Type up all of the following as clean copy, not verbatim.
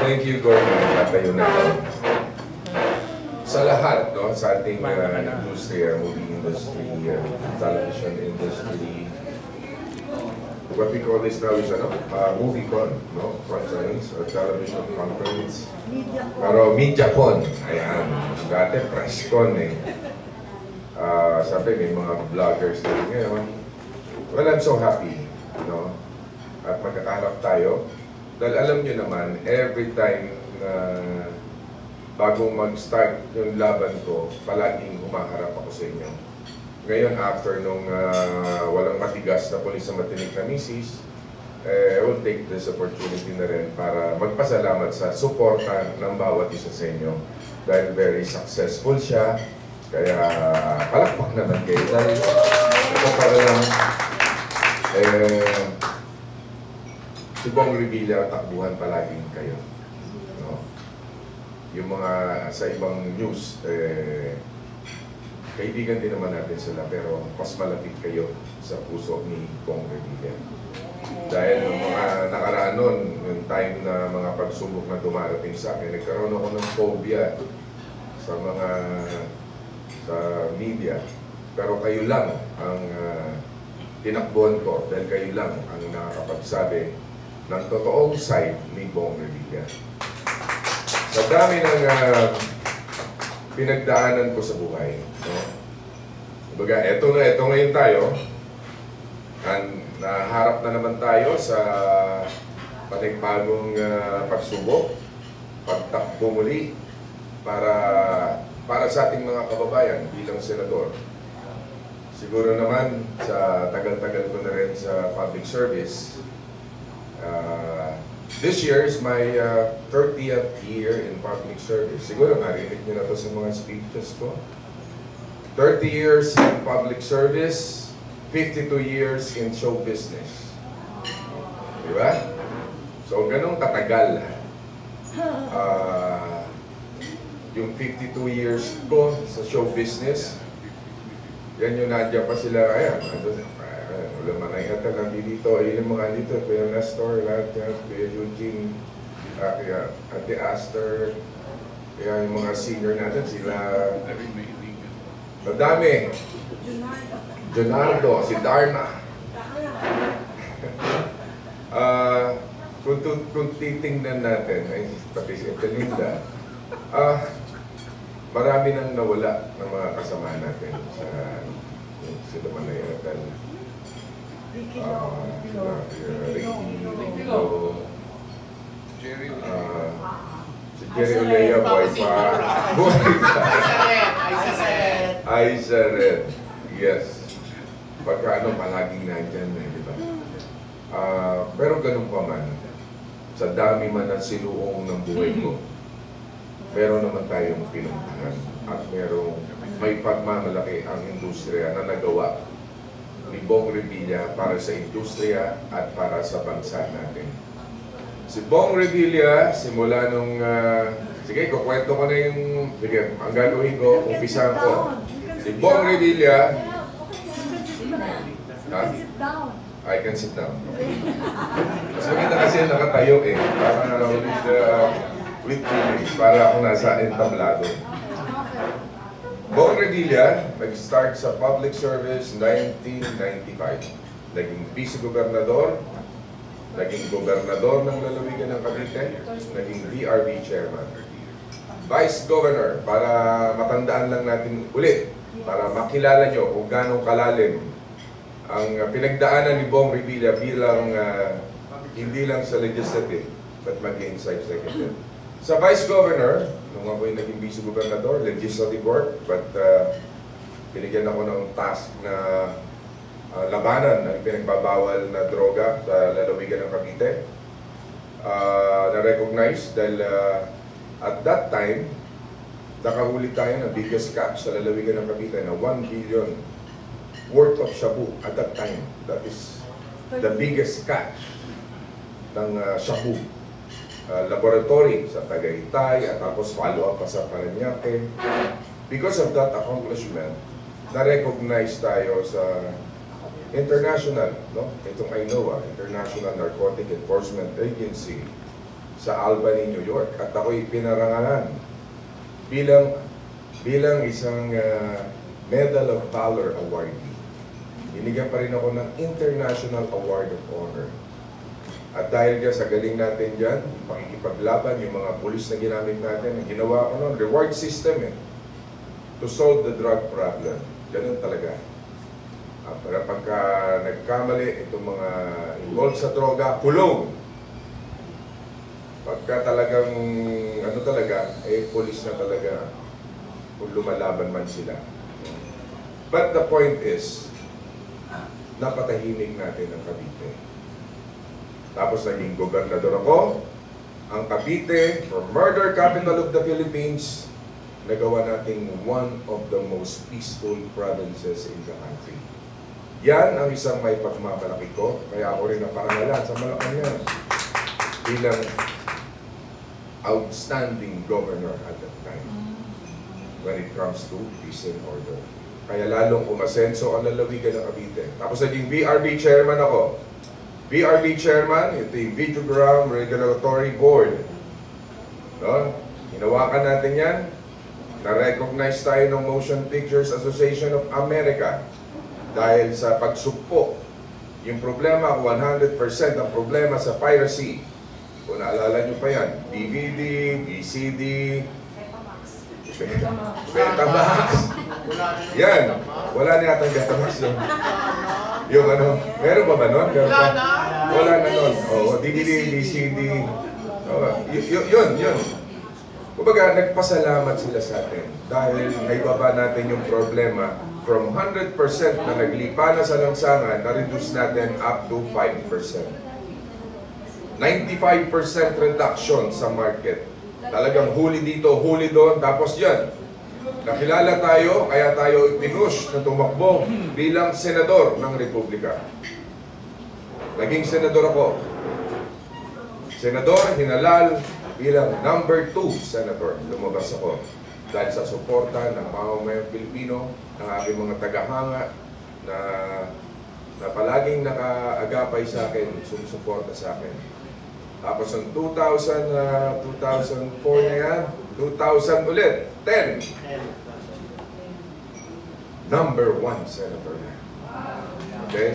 Thank you, Gordon. Natayo na ako. Sa lahat, no, sa ating industriya, movie industry, television industry, what we call this now is MovieCon, no? Conference or television conference. Pero MediaCon, ayan. Dati PressCon eh. Sabi may mga vloggers din ngayon. Well, I'm so happy, no? At magkakaharap tayo. Dahil alam nyo naman, every time na bago mag-start yung laban ko, palaging humaharap ako sa inyo. Ngayon, after nung walang matigas na pulis sa matinig na misis, I will take this opportunity na rin para magpasalamat sa suporta ng bawat isa sa inyo. Dahil very successful siya. Kaya palakpak naman kayo. Dahil ito para lang, si Bong Revilla, takbuhan palaging kayo. No? Yung mga sa ibang news, kaibigan din naman natin sila, pero mas malapit kayo sa puso ni Bong Revilla. Dahil yung mga nakaraan nun, yung time na mga pagsubok na dumarating sa akin, nagkaroon ako ng phobia sa mga sa media. Pero kayo lang ang tinakbuhan ko, dahil kayo lang ang nakakapagsabi ng totoong side ni Bong Revilla. Sa dami ng pinagdaanan ko sa buhay, no? Kumbaga, eto ngayon tayo, naharap na naman tayo sa panibagong pagsubok, pagtakbo muli para sa ating mga kababayan bilang senador. Siguro naman sa tagal-tagal ko na rin sa public service, this year is my 30th year in public service. Siguro narinig niyo na to sa mga speeches ko. 30 years in public service, 52 years in show business. Diba? So, ganun katagal. Yung 52 years ko sa show business, yan yung nandiyan pa sila, ayan, wala man ay hata nandito, ayun yung mga dito, Kuya Nestor, lahat yan, Kuya Eugene, kaya Ate Aster, kaya yung mga senior natin, sila, madami, Jonardo, si Darna. Kung titingnan natin, ay pati si Etelinda, marami nang nawala ng mga kasama natin sa sila Manayatan. Si Jerry Olea, buhay pa. Aisa Red. Yes. Pagka palaging nandyan na, di ba? Pero ganun pa man, sa dami man ang sinuong ng buhay ko, meron naman tayong pinuntahan at may pagmamalaki ang industriya na nagawa ni Bong Revilla para sa industriya at para sa bansa natin. Si Bong Revilla, simula nung... sige, kukwento ko na yung... Sige, ang gagawin ko, umpisahan ko. Si Bong Revilla... I can sit down. Mas maganda kasi nakatayo eh. Para with feelings. Para ako nasa entablado. Bong Revilla, nag-start sa public service 1995. Naging vice-gobernador, naging gobernador ng lalawigan ng Cavite, naging DRB chairman. Vice Governor, para matandaan lang natin ulit, para makilala nyo kung gano'ng kalalim ang pinagdaanan ni Bong Revilla bilang hindi lang sa legislative, but maging sa executive. Sa Vice Governor, nung ako'y naging vice-gobernador, legislative work, but binigyan ako ng task na labanan ng pinagbabawal na droga sa lalawigan ng Cavite. Na-recognize dahil at that time, nakahuli tayo ng biggest catch sa lalawigan ng Cavite na 1 billion worth of shabu at that time. That is the biggest catch ng shabu. Laboratory sa Tagaytay at tapos follow-up pa sa Parañaque. Because of that accomplishment, na-recognize tayo sa international, no? Itong INOA, International Narcotic Enforcement Agency, sa Albany, New York. At ako'y pinarangalan bilang isang Medal of Valor awardee. Binigyan pa rin ako ng International Award of Honor. At dahil dyan sa galing natin dyan, pakikipaglaban, yung mga pulis na ginamit natin, ang ginawa ko nun, reward system to solve the drug problem. Ganun talaga. Para pagka nagkamali, itong mga involved sa droga, kulong. Pagka talagang, pulis na talaga, kung lumalaban man sila. But the point is, napatahimik natin ang Cavite. Tapos naging gobernador ako, ang Cavite, from murder capital of the Philippines, nagawa nating one of the most peaceful provinces in the country. Yan ang isang may pagmamalaki ko, kaya ako rin naparangalan sa Malacanang bilang outstanding governor at that time when it comes to peace and order. Kaya lalong umasenso ang lalawigan ng Cavite. Tapos naging BRB chairman ako. BRB chairman, ito yung Videogram Regulatory Board. No? Hinawakan natin yan. Na-recognize tayo ng Motion Pictures Association of America dahil sa pagsugpo. Yung problema, 100% ang problema sa piracy. Kung naalala nyo pa yan, DVD, VCD, Betamax. Yan. Wala na yata ang Betamax yun. Yung ano, meron ba nun? Wala na nun. DVD, VCD. Yun. Kumbaga, nagpasalamat sila sa atin dahil naibaba natin yung problema from 100% na naglipa na sa lansangan, na-reduce natin up to 5%. 95% reduction sa market. Talagang huli dito, huli doon, tapos yan. Nakilala tayo, kaya tayo pinush na tumakbo bilang senador ng Republika. Naging senador ako. Senador, hinalal bilang number 2 senator. Lumabas ako dahil sa suporta ng mamamayang Pilipino, ng aking mga tagahanga na palaging nakaagapay sa akin, sumusuporta sa akin. Tapos ang 2004 na yan, 2000 ulit, 10. Number 1 senator na. Okay?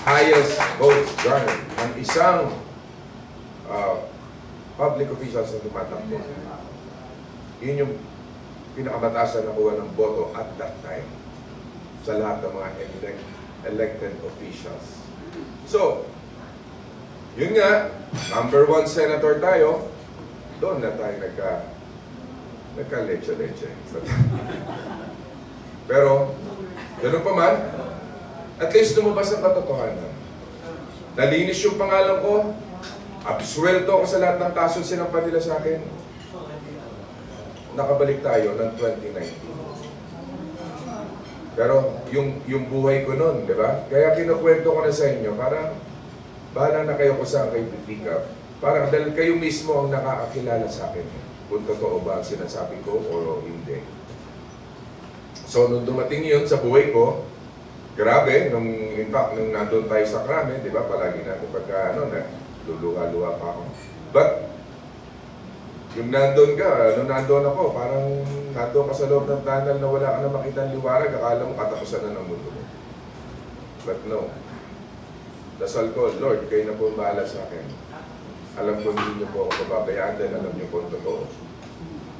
Highest votes garnered ng isang public officials na tumatakbo. Yun yung pinakamataas na nakuha ng boto at that time sa lahat ng mga elected officials. So, yun nga, number 1 senator tayo, doon na tayo nagka-leche-leche. Pero, ganoon pa man, at least lumabas ang katotohanan. Nalinis yung pangalan ko, absuelto ako sa lahat ng kaso sinampan nila sa akin. Nakabalik tayo ng 2019. Pero, yung buhay ko noon, di ba? Kaya kinukwento ko na sa inyo, parang bahala na kayo kung saan kayo pick up. Parang dahil kayo mismo ang nakakakilala sa akin kung totoo ba ang sinasabi ko o hindi. So, nung dumating yun sa buhay ko, grabe, in fact, nung nandun tayo sa krame, di ba, palagi natin pagka, luluha-luha pa ako. But, yung nandun ka, nung nandun ako, parang nandun ka sa loob ng tunnel na wala ka na makitang liwanag, akala mo katapusan na ng mundo mo. But no. Dasal ko, Lord, kayo na po bahala sa akin. Alam ko hindi niyo po ako pababayaan dahil alam niyo po ang totoo.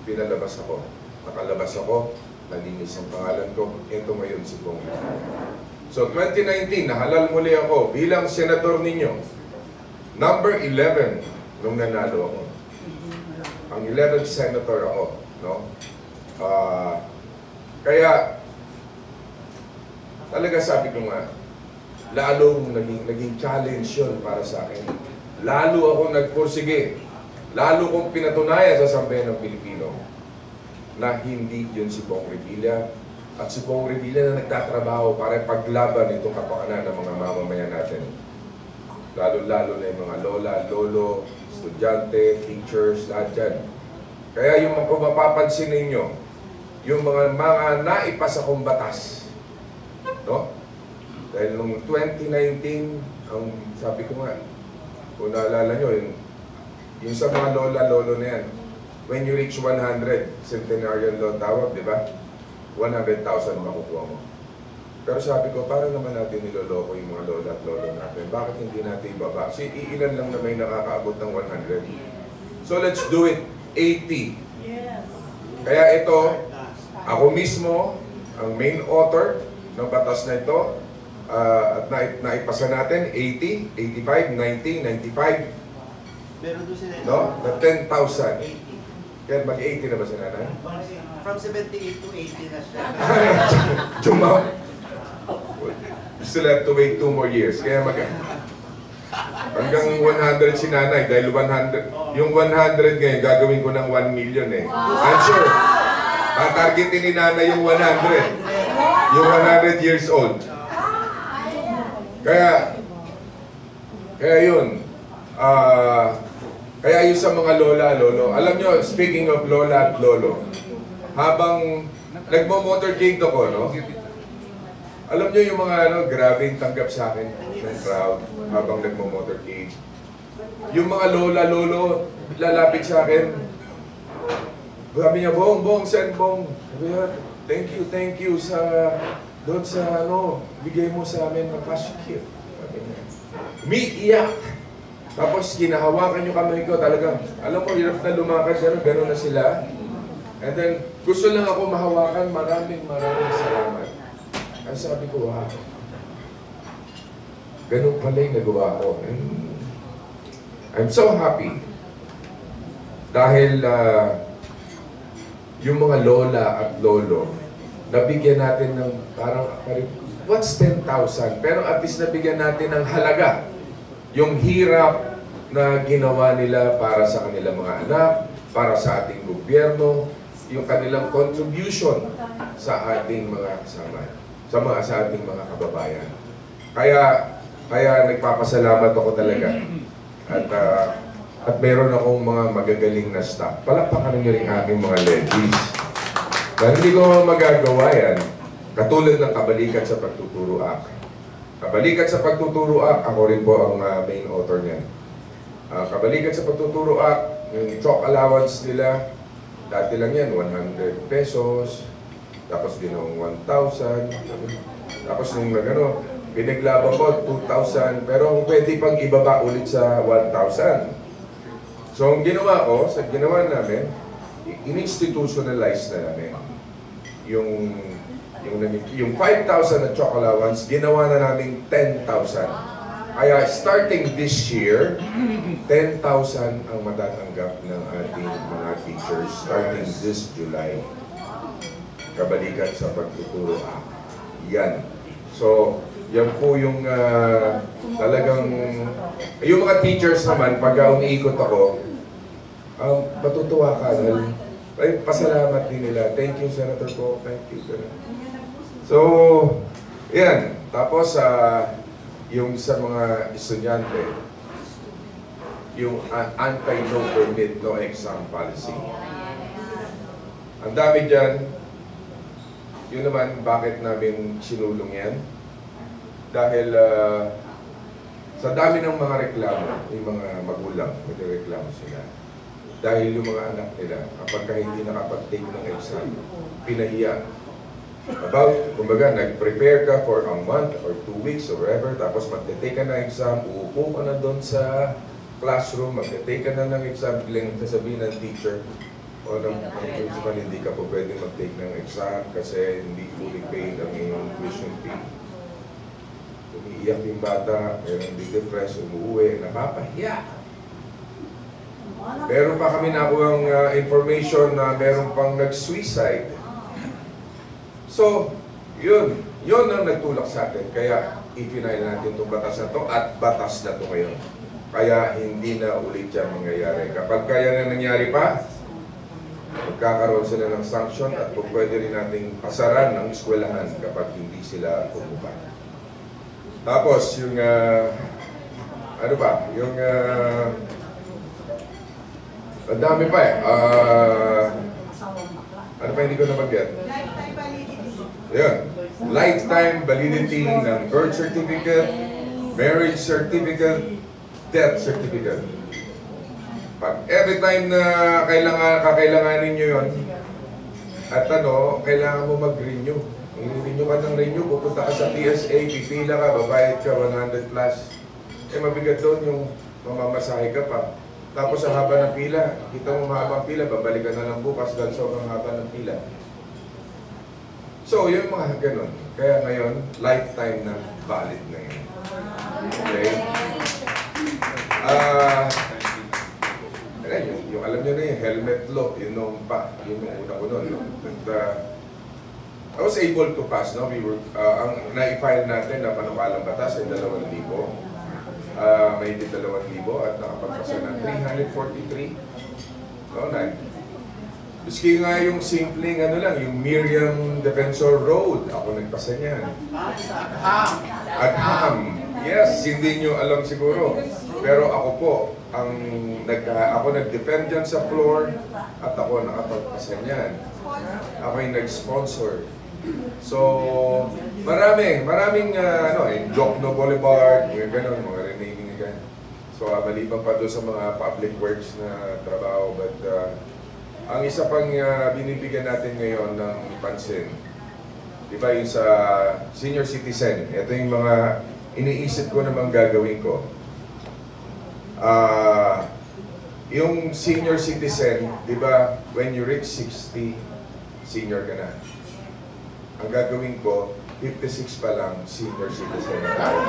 Pinalabas ako. Nakalabas ako. Nalinis ang pangalan ko. Ito ngayon si Bong. So, 2019, nahalal muli ako bilang senador ninyo. Number 11 nung nanalo ako. Ang 11th senator ako. No? Kaya, talaga sabi ko nga, lalong naging challenge yun para sa akin. Lalo akong nagpursige. Lalo kong pinatunayan sa sambayan ng Pilipino na hindi yun si Bong Revilla at si Bong Revilla na nagtatrabaho para paglaban itong kapakanan ng mga mamamayan natin. Lalo-lalo na yung mga lola, lolo, estudyante, teachers, lahat dyan. Kaya yung kung mapapansin ninyo, yung mga naipasa kong batas, no? Dahil noong 2019, ang sabi ko nga, kung naalala nyo, yung Yung sa mga lola-lolo na yan, when you reach 100, centenarian law tawag, di ba? 100,000 makukuha mo. Pero sabi ko, parang naman natin niloloko yung mga lola at lolo natin. Bakit hindi natin ibaba? Kasi iilan lang na may nakakaabot ng 100. So let's do it 80. Kaya ito, ako mismo, ang main author ng batas na ito, at naipasa natin 80, 85, 90, 95. Meron doon sila. No? Na 10,000. Kaya mag-80 na ba si nanay? From 78 to 80 na siya. Jump. You still have to wait 2 more years. Kaya hanggang 100 si nanay dahil 100, yung 100 ngayon gagawin ko ng 1 million eh. I'm sure. Tatargetin ni nanay yung 100. Yung 100 years old. Kaya yun. Kaya yung sa mga lola, lolo. Alam nyo, speaking of lola at lolo, habang nagmo-motorcade ako, no? Alam nyo yung mga grabing tanggap sa akin ng crowd habang nagmo-motorcade. Yung mga lola, lolo, lalapit sa akin. Sabi niya, Bong, send Bong. Thank you sa doon sa bigay mo sa amin ng cash gift. Sabi niya. Umiiyak. Tapos kinahawakan yung kamay ko talagang, alam mo, hirap na lumakad, gano'n na sila. And then, gusto lang ako mahawakan, maraming salamat. Ang sabi ko, wow. Ganun pala yung nagawa ko. I'm so happy. Dahil yung mga lola at lolo, nabigyan natin ng parang what's 10,000? Pero at least nabigyan natin ng halaga. Yung hirap na ginawa nila para sa kanilang mga anak, para sa ating gobyerno, yung kanilang contribution sa ating mga kasama, sa ating mga kababayan. Kaya nagpapasalamat ako talaga. At meron akong mga magagaling na staff. Palakpakan niyo rin aking mga ladies. Dahil hindi ko magagawa yan, katulad ng Kabalikat sa Pagtuturo Act. Kabalikat sa Pagtuturo Act, ako rin po ang main author niyan. Kabalikat sa Pagtuturo Act, yung chalk allowance nila, dati lang yan, 100 pesos, tapos ginawang 1,000, tapos nung pinaglaban ko, 2,000, pero pwede pang ibaba ulit sa 1,000. So, ang ginawa ko, ginawa namin, in-institutionalize na namin yung 5,000 na chalk allowance, ginawa na namin 10,000. Kaya starting this year, 10,000 ang matatanggap ng ating mga teachers starting this July. Kabalikat sa Pagtuturo Act. Yan. So, yan po yung talagang, yung mga teachers naman, pagka umiikot ako, matutuwa ka. Ay, pasalamat din nila. Thank you, Senator Poe. Thank you. So, yan. Tapos, yung sa mga estudyante, yung anti-no permit, no exam policy. Ang dami dyan. Yun naman, bakit namin sinulong yan? Dahil sa dami ng mga reklamo, yung mga magulang, nagreklamo sila. Dahil yung mga anak nila, kapag hindi nakapag-take ng exam, pinahiya. Kumbaga, nag-prepare ka for a month or 2 weeks or whatever, tapos mag-take ka ng exam, uupo ka na doon sa classroom, mag-take ka na ng exam, bilang sasabihin ng teacher, o ng principal, hindi ka po pwede mag-take ng exam kasi hindi fully paid ang iyong tuition fee. Umiiyak yung bata, mayroong big depress, umuwi, napapahiya. Meron pa kami nakuhang information na meron pang nag-suicide. So, yun ang nagtulak sa atin. Kaya, i-final natin itong batas na to at batas na to ngayon. Kaya, hindi na ulit yan mangyayari. Kapag kaya na nangyari pa, magkakaroon sila ng sanction at kung pwede rin nating pasaran ng eskwelahan kapag hindi sila pumupa. Tapos, yung, ang dami pa eh. Ano pa hindi ko nabanggit? Yan. Lifetime validity ng birth certificate, marriage certificate, death certificate. Pag every time na kakailanganin nyo yun, at kailangan mo mag-renew. I-renew ka ng renew, pupunta ka sa PSA, pipila ka, babayad ka 100 plus. Mabigat doon yung mamamasahe ka pa. Tapos ang haba ng pila, kita mo mahaba ang pila, babalik ka na lang bukas dahil sobrang haba ng pila. So, yung mga ganun. Kaya ngayon, lifetime na valid na yun. Okay? Yung alam nyo na yung helmet law, yun nung pa, yun yung una ko nun. I was able to pass, no? We were, ang na-file natin na panukalang batas ay 2,000. May 2,000 at nakapagpasa ng 343. No, Miski nga yung simpleng yung Miriam Defensor Road, ako nagpasa niyan. Agham. Yes, hindi nyo alam siguro. Pero ako po, ako nag-defend dyan sa floor at ako nakapagpasa niyan. Ako yung nag-sponsor. So, maraming Jokno Boulevard, mga ganun, mga renaming ganun. So, maliban pa doon sa mga public works na trabaho. But, ang isa pang binibigyan natin ngayon ng pansin, di ba yung sa senior citizen, ito yung mga iniisip ko namang gagawin ko. Yung senior citizen, di ba, when you reach 60, senior ka na. Ang gagawin ko, 56 pa lang, senior citizen na tayo.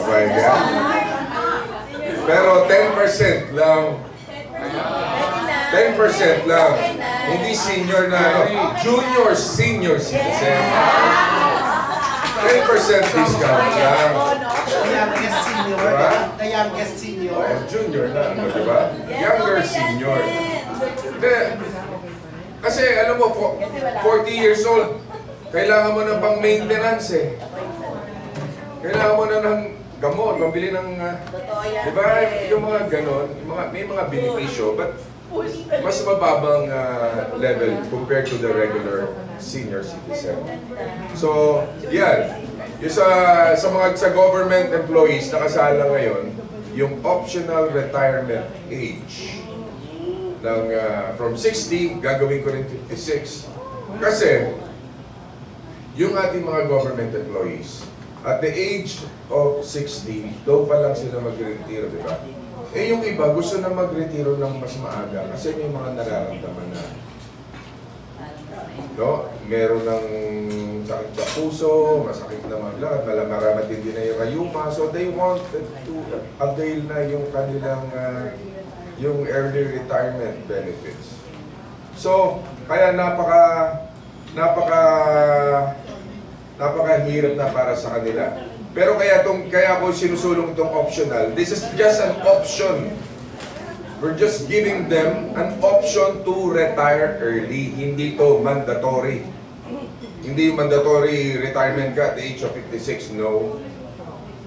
Okay, kaya? Pero 10% lang. 10% lang. Hindi senior na, junior senior citizen. 10% discount lang. The youngest senior. Junior na, di ba? Younger senior. Kasi alam mo, 40 years old, kailangan mo ng pang-maintenance eh. Kailangan mo na ng gamot, pambili ng, di ba, yung mga ganon, may mga benepisyo, but mas mababang level compared to the regular senior citizen. So, yan. Yung sa government employees, nakasala ngayon, yung optional retirement age. From 60, gagawin ko rin 56. Kasi, yung ating mga government employees, at the age of 60, daw pa lang sila mag-retiro, di ba? Yung iba, gusto na mag-retiro ng mas maaga kasi may mga nararamdaman na. Meron ng sakit sa puso, masakit na maglakad, malamarama din na yung rayuma. So they wanted to avail na yung kanilang yung early retirement benefits. So, kaya napakahirap na para sa kanila. Pero kaya ako sinusulong itong optional. This is just an option. We're just giving them an option to retire early. Hindi to mandatory. Hindi mandatory retirement ka at the age of 56. No.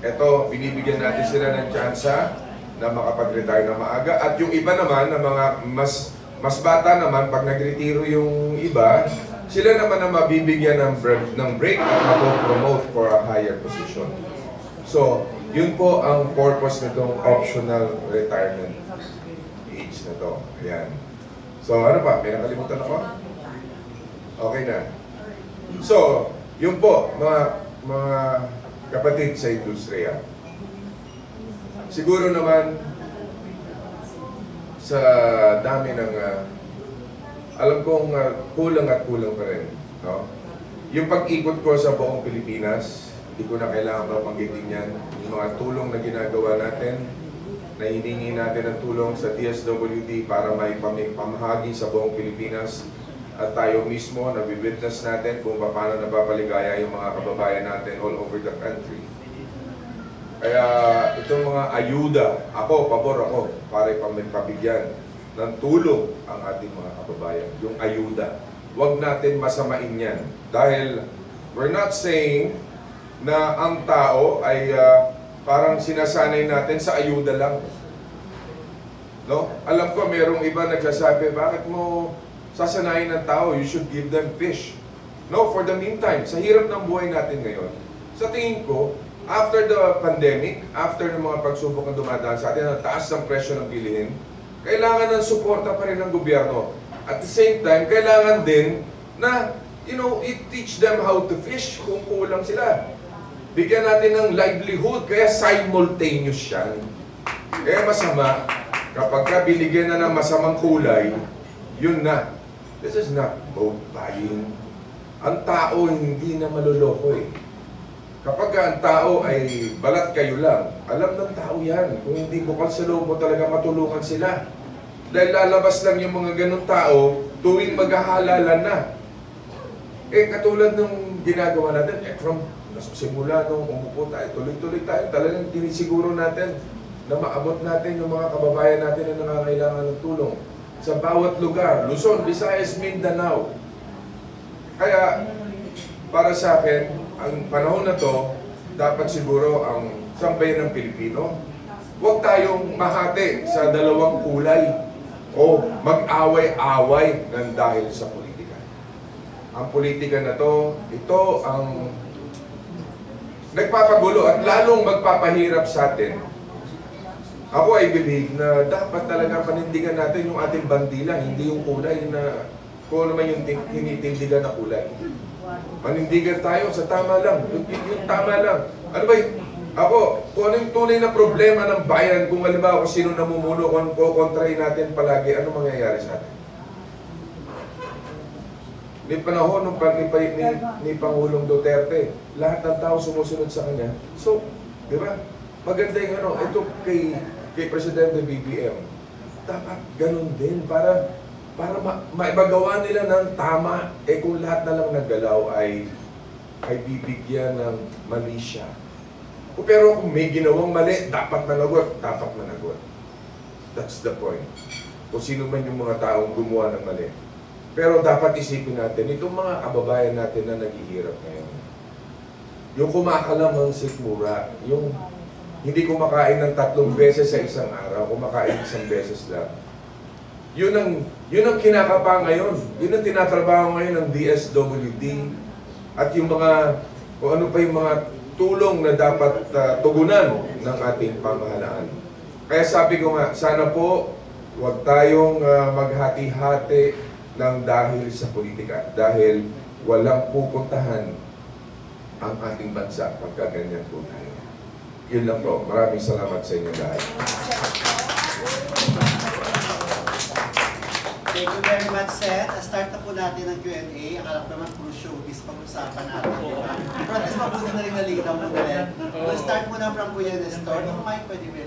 Ito, binibigyan natin sila ng tsansa na makapag-retire na maaga. At yung iba naman, na mga mas bata naman, pag nag-retiro yung iba, sila naman na mabibigyan ng break at mapopromote for a higher position. So, yun po ang purpose nitong optional retirement age na to. Ayan. So, ano pa? May nakalimutan ako? Okay na. So, yun po, mga kapatid sa industriya. Siguro naman, sa dami ng alam kong kulang at kulang pa rin. No? Yung pag-ikot ko sa buong Pilipinas, hindi ko na kailangan mapanggitin yan. Yung mga tulong na ginagawa natin, na hiningi natin ng tulong sa DSWD para may pamahagi sa buong Pilipinas. At tayo mismo, nabibitness natin kung paano napapaligaya yung mga kababayan natin all over the country. Kaya itong mga ayuda, pabor ako, para pabigyan ng tulong ang ating mga kababayan, yung ayuda. Huwag natin masamain yan. Dahil we're not saying na ang tao ay parang sinasanay natin sa ayuda lang. No? Alam ko, merong iba nagsasabi, bakit mo sasanayin ng tao? You should give them fish. No, for the meantime, sa hirap ng buhay natin ngayon, sa tingin ko, after the pandemic, after ng mga pagsubok na dumadaan sa atin, ang taas ng presyo ng bilihin, kailangan ng suporta pa rin ng gobyerno. At the same time, kailangan din na, i-teach them how to fish kung kulang sila. Bigyan natin ng livelihood, kaya simultaneous yan. Kaya masama, kapag ka binigyan na ng masamang kulay, yun na. This is not boat buying. Ang tao hindi na maluloko eh. Kapag ang tao ay balat kayo lang, alam ng tao yan. Kung hindi bukal sa loob mo talaga matulungan sila. Dahil lalabas lang yung mga ganun tao tuwing maghahalalan na. Katulad ng ginagawa natin, from simula nung umupo tayo, tuloy-tuloy tayo, talagang tinisiguro natin na maabot natin yung mga kababayan natin na nangangailangan ng tulong. Sa bawat lugar, Luzon, Visayas, Mindanao. Kaya, para sa akin, ang panahon na to, dapat siguro ang sambayan ng Pilipino, huwag tayong mahati sa dalawang kulay o mag-away-away ng dahil sa politika. Ang politika na to, ito ang nagpapagulo at lalong magpapahirap sa atin. Ako ay believe na dapat talaga panindigan natin yung ating bandila, hindi yung kulay na kung ano man yung tinitindigan na kulay. Panindigan tayo sa tama lang, yung tama lang. Ano ba yun? Ako, kung ano yung tunay na problema ng bayan, kung halimbawa kung sino namumuno, kung kontrahin natin palagi, ano mangyayari sa atin? Ni panahon ni Pangulong Duterte, lahat ng tao sumusunod sa kanya. So, di ba? Maganda yung ito kay Presidente BBM. Dapat ganun din para maibagawa nila ng tama. Kung lahat na lang naggalaw ay bibigyan ng mali siya. Pero kung may ginawang mali, dapat managot. That's the point. Kung sino man yung mga taong gumawa ng mali. Pero dapat isipin natin, itong mga kababayan natin na naghihirap ngayon, yung kumakalamang sikmura, yung hindi kumakain ng 3 beses sa isang araw, kumakain 1 beses lang. Yun ang kinakapa ngayon. Yun ang tinatrabaho ngayon ng DSWD at yung mga, kung ano pa yung mga tulong na dapat tugunan ng ating pamahalaan. Kaya sabi ko nga, sana po huwag tayong maghati-hati ng dahil sa politika. Dahil walang pupuntahan ang ating bansa pagka ganyan po tayo. Yun lang po. Maraming salamat sa inyo lahat. Thank you very much, Seth. Start na po natin ang Q&A. Akala ko naman puro showbiz pag-usapan natin. Pero at least mabuti na rin nalinaw mo na rin. We'll start muna from Kuya Nestor. Kung may pwede mo